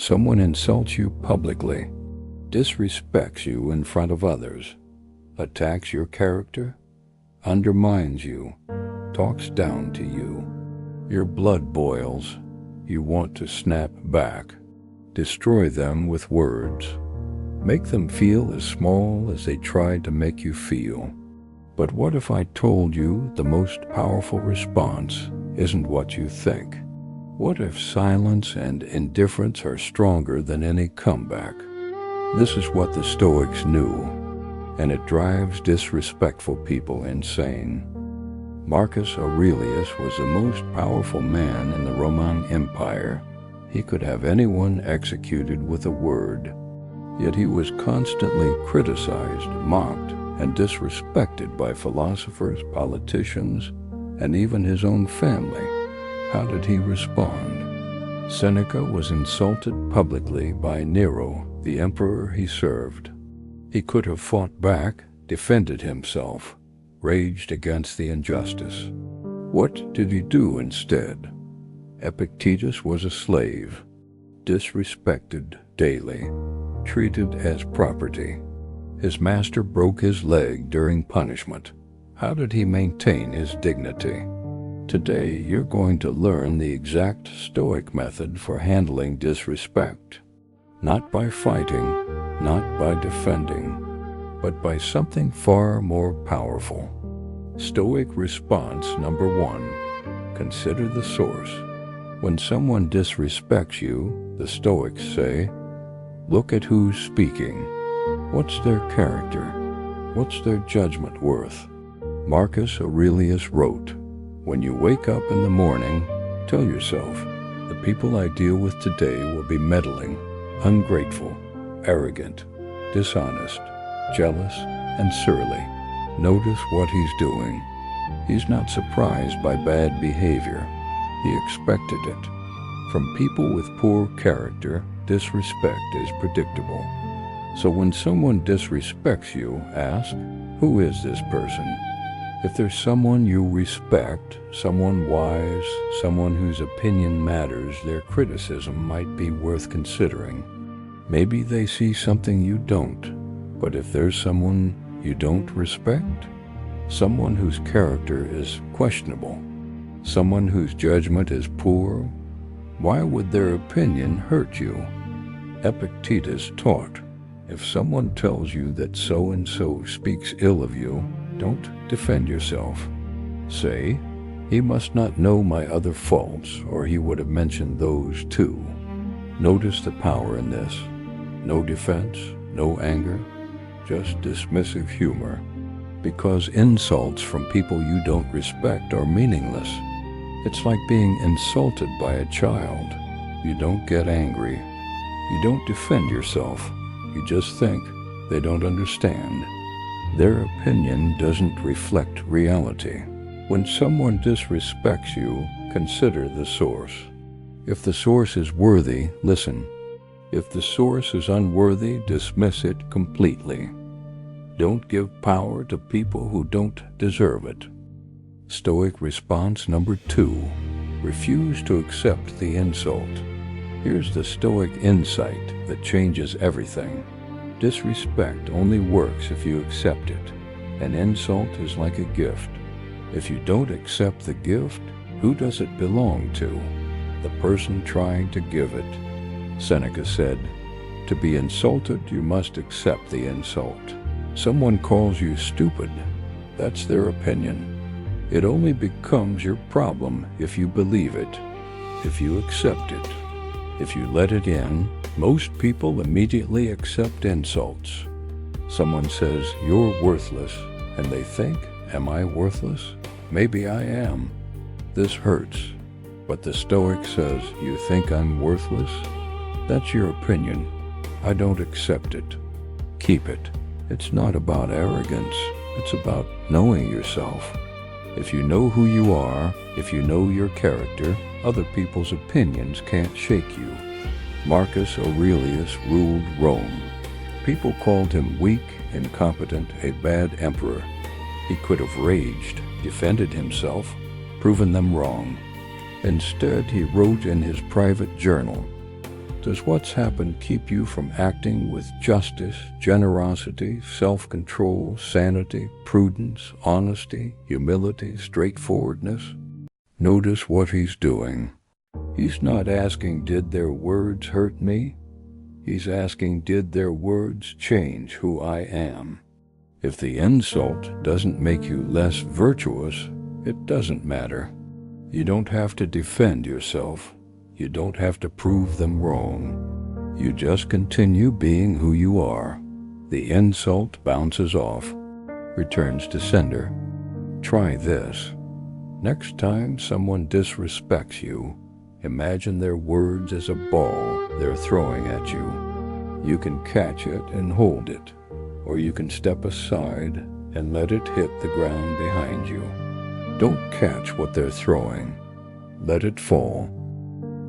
Someone insults you publicly, disrespects you in front of others, attacks your character, undermines you, talks down to you. Your blood boils. You want to snap back, destroy them with words, make them feel as small as they tried to make you feel. But what if I told you the most powerful response isn't what you think? What if silence and indifference are stronger than any comeback? This is what the Stoics knew, and it drives disrespectful people insane. Marcus Aurelius was the most powerful man in the Roman Empire. He could have anyone executed with a word, yet he was constantly criticized, mocked, and disrespected by philosophers, politicians, and even his own family. How did he respond? Seneca was insulted publicly by Nero, the emperor he served. He could have fought back, defended himself, raged against the injustice. What did he do instead? Epictetus was a slave, disrespected daily, treated as property. His master broke his leg during punishment. How did he maintain his dignity? Today, you're going to learn the exact Stoic method for handling disrespect. Not by fighting, not by defending, but by something far more powerful. Stoic response number 1. Consider the source. When someone disrespects you, the Stoics say, look at who's speaking. What's their character? What's their judgment worth? Marcus Aurelius wrote, when you wake up in the morning, tell yourself, the people I deal with today will be meddling, ungrateful, arrogant, dishonest, jealous, and surly. Notice what he's doing. He's not surprised by bad behavior. He expected it. From people with poor character, disrespect is predictable. So when someone disrespects you, ask, who is this person? If there's someone you respect, someone wise, someone whose opinion matters, their criticism might be worth considering. Maybe they see something you don't. But if there's someone you don't respect, someone whose character is questionable, someone whose judgment is poor, why would their opinion hurt you? Epictetus taught, if someone tells you that so-and-so speaks ill of you, don't defend yourself. Say, he must not know my other faults, or he would have mentioned those too. Notice the power in this. No defense, no anger, just dismissive humor. Because insults from people you don't respect are meaningless. It's like being insulted by a child. You don't get angry. You don't defend yourself. You just think they don't understand. Their opinion doesn't reflect reality. When someone disrespects you, consider the source. If the source is worthy, listen. If the source is unworthy, dismiss it completely. Don't give power to people who don't deserve it. Stoic response number 2. Refuse to accept the insult. Here's the Stoic insight that changes everything. Disrespect only works if you accept it. An insult is like a gift. If you don't accept the gift, who does it belong to? The person trying to give it. Seneca said, to be insulted, you must accept the insult. Someone calls you stupid. That's their opinion. It only becomes your problem if you believe it, if you accept it. If you let it in, most people immediately accept insults. Someone says, you're worthless, and they think, am I worthless? Maybe I am. This hurts. But the Stoic says, you think I'm worthless? That's your opinion. I don't accept it. Keep it. It's not about arrogance. It's about knowing yourself. If you know who you are, if you know your character, other people's opinions can't shake you. Marcus Aurelius ruled Rome. People called him weak, incompetent, a bad emperor. He could have raged, defended himself, proven them wrong. Instead, he wrote in his private journal, Does what's happened keep you from acting with justice, generosity, self-control, sanity, prudence, honesty, humility, straightforwardness? Notice what he's doing. He's not asking, did their words hurt me? He's asking, did their words change who I am? If the insult doesn't make you less virtuous, it doesn't matter. You don't have to defend yourself. You don't have to prove them wrong. You just continue being who you are. The insult bounces off, returns to sender. Try this. Next time someone disrespects you, imagine their words as a ball they're throwing at you. You can catch it and hold it, or you can step aside and let it hit the ground behind you. Don't catch what they're throwing. Let it fall.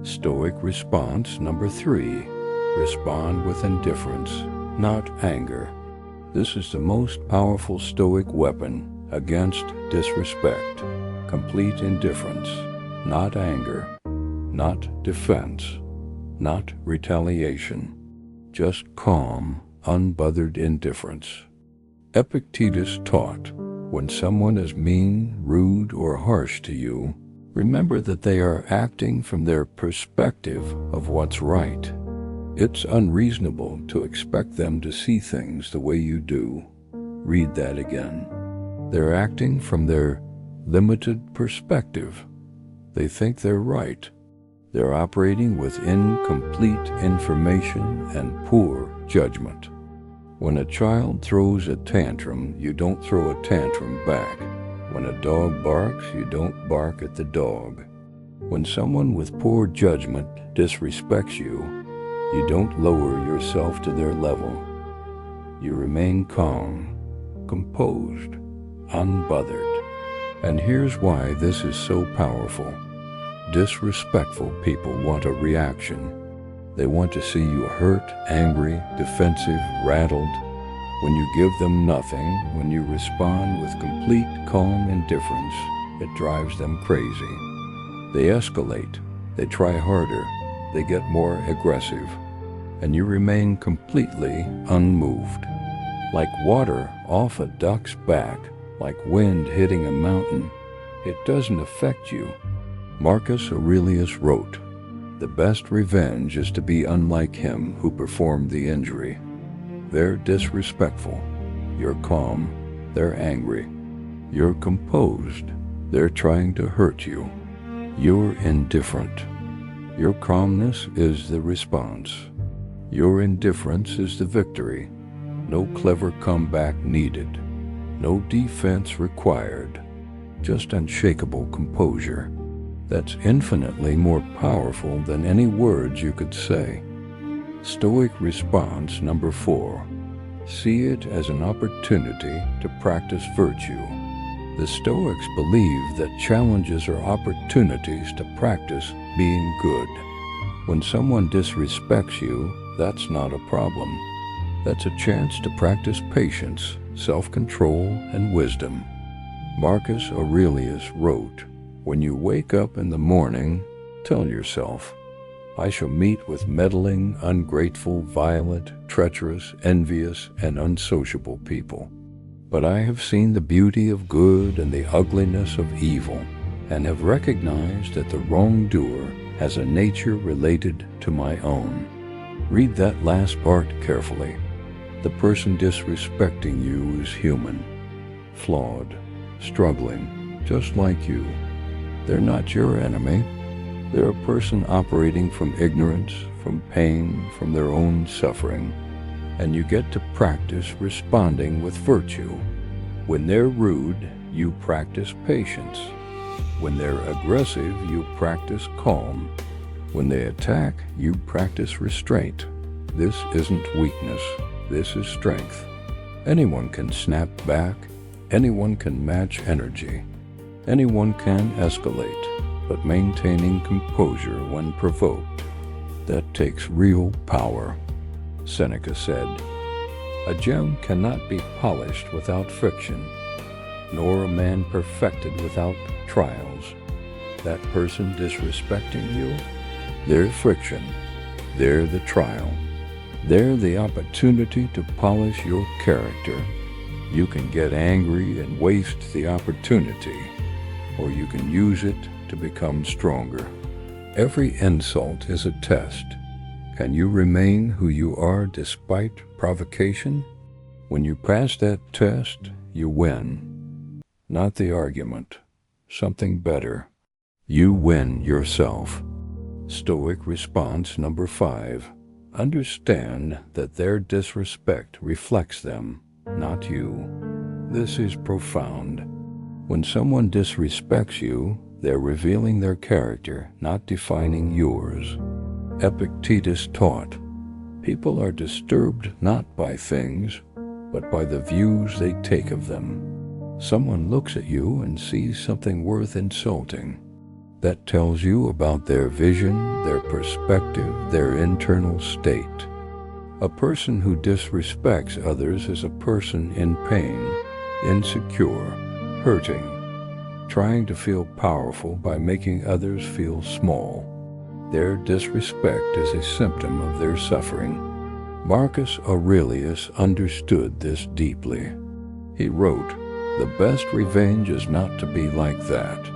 Stoic response number 3. Respond with indifference, not anger. This is the most powerful Stoic weapon against disrespect. Complete indifference, not anger, not defense, not retaliation. Just calm, unbothered indifference. Epictetus taught, when someone is mean, rude, or harsh to you, remember that they are acting from their perspective of what's right. It's unreasonable to expect them to see things the way you do. Read that again. They're acting from their limited perspective. They think they're right. They're operating with incomplete information and poor judgment. When a child throws a tantrum, you don't throw a tantrum back. When a dog barks, you don't bark at the dog. When someone with poor judgment disrespects you, you don't lower yourself to their level. You remain calm, composed, unbothered. And here's why this is so powerful. Disrespectful people want a reaction. They want to see you hurt, angry, defensive, rattled. When you give them nothing, when you respond with complete calm indifference, it drives them crazy. They escalate, they try harder, they get more aggressive, and you remain completely unmoved. Like water off a duck's back, like wind hitting a mountain, it doesn't affect you. Marcus Aurelius wrote, "The best revenge is to be unlike him who performed the injury." They're disrespectful. You're calm. They're angry. You're composed. They're trying to hurt you. You're indifferent. Your calmness is the response. Your indifference is the victory. No clever comeback needed. No defense required. Just unshakable composure. That's infinitely more powerful than any words you could say. Stoic response number 4. See it as an opportunity to practice virtue. The Stoics believe that challenges are opportunities to practice being good. When someone disrespects you, that's not a problem. That's a chance to practice patience, self-control, and wisdom. Marcus Aurelius wrote, "When you wake up in the morning, tell yourself, I shall meet with meddling, ungrateful, violent, treacherous, envious, and unsociable people. But I have seen the beauty of good and the ugliness of evil, and have recognized that the wrongdoer has a nature related to my own." Read that last part carefully. The person disrespecting you is human, flawed, struggling, just like you. They're not your enemy. They're a person operating from ignorance, from pain, from their own suffering, and you get to practice responding with virtue. When they're rude, you practice patience. When they're aggressive, you practice calm. When they attack, you practice restraint. This isn't weakness. This is strength. Anyone can snap back. Anyone can match energy. Anyone can escalate, but maintaining composure when provoked, that takes real power. Seneca said, "A gem cannot be polished without friction, nor a man perfected without trials." That person disrespecting you, their friction. They're the trial. They're the opportunity to polish your character. You can get angry and waste the opportunity, or you can use it to become stronger. Every insult is a test. Can you remain who you are despite provocation? When you pass that test, you win. Not the argument. Something better. You win yourself. Stoic response number 5. Understand that their disrespect reflects them, not you. This is profound. When someone disrespects you, they're revealing their character, not defining yours. Epictetus taught, people are disturbed not by things, but by the views they take of them. Someone looks at you and sees something worth insulting. That tells you about their vision, their perspective, their internal state. A person who disrespects others is a person in pain, insecure, hurting, trying to feel powerful by making others feel small. Their disrespect is a symptom of their suffering. Marcus Aurelius understood this deeply. He wrote, "The best revenge is not to be like that."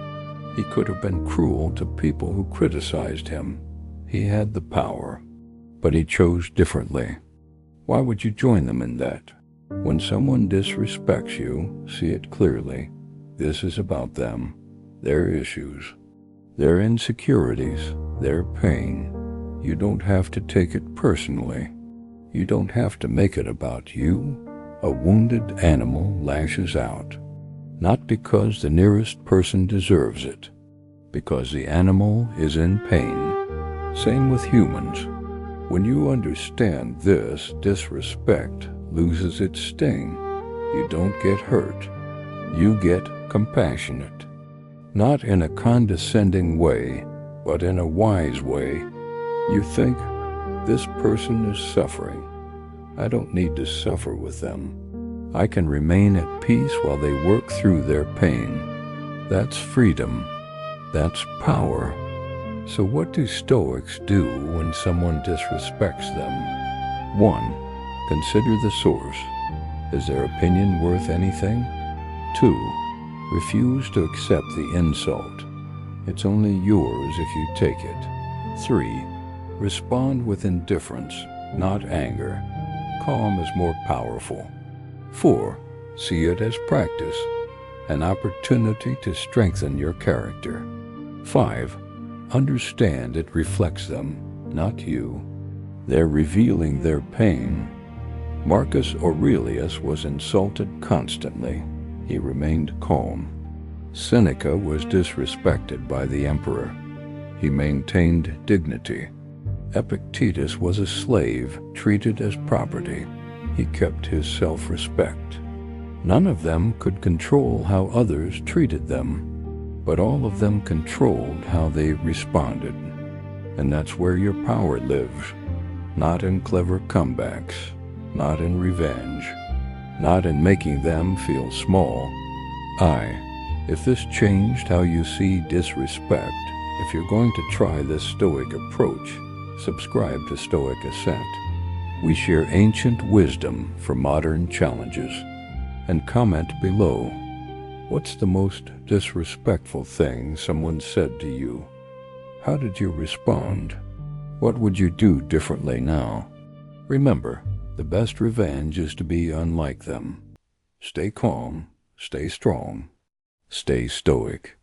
He could have been cruel to people who criticized him. He had the power, but he chose differently. Why would you join them in that? When someone disrespects you, see it clearly. This is about them, their issues, their insecurities, their pain. You don't have to take it personally. You don't have to make it about you. A wounded animal lashes out. Not because the nearest person deserves it, because the animal is in pain. Same with humans. When you understand this, disrespect loses its sting. You don't get hurt. You get compassionate. Not in a condescending way, but in a wise way. You think, this person is suffering. I don't need to suffer with them. I can remain at peace while they work through their pain. That's freedom. That's power. So what do Stoics do when someone disrespects them? 1. Consider the source. Is their opinion worth anything? 2. Refuse to accept the insult. It's only yours if you take it. 3. Respond with indifference, not anger. Calm is more powerful. 4. See it as practice, an opportunity to strengthen your character. 5. Understand it reflects them, not you. They're revealing their pain. Marcus Aurelius was insulted constantly. He remained calm. Seneca was disrespected by the emperor. He maintained dignity. Epictetus was a slave, treated as property. He kept his self-respect. None of them could control how others treated them, but all of them controlled how they responded. And that's where your power lives, not in clever comebacks, not in revenge, not in making them feel small. If this changed how you see disrespect, if you're going to try this Stoic approach, subscribe to Stoic Ascent. We share ancient wisdom for modern challenges. And comment below, what's the most disrespectful thing someone said to you? How did you respond? What would you do differently now? Remember, the best revenge is to be unlike them. Stay calm, stay strong, stay stoic.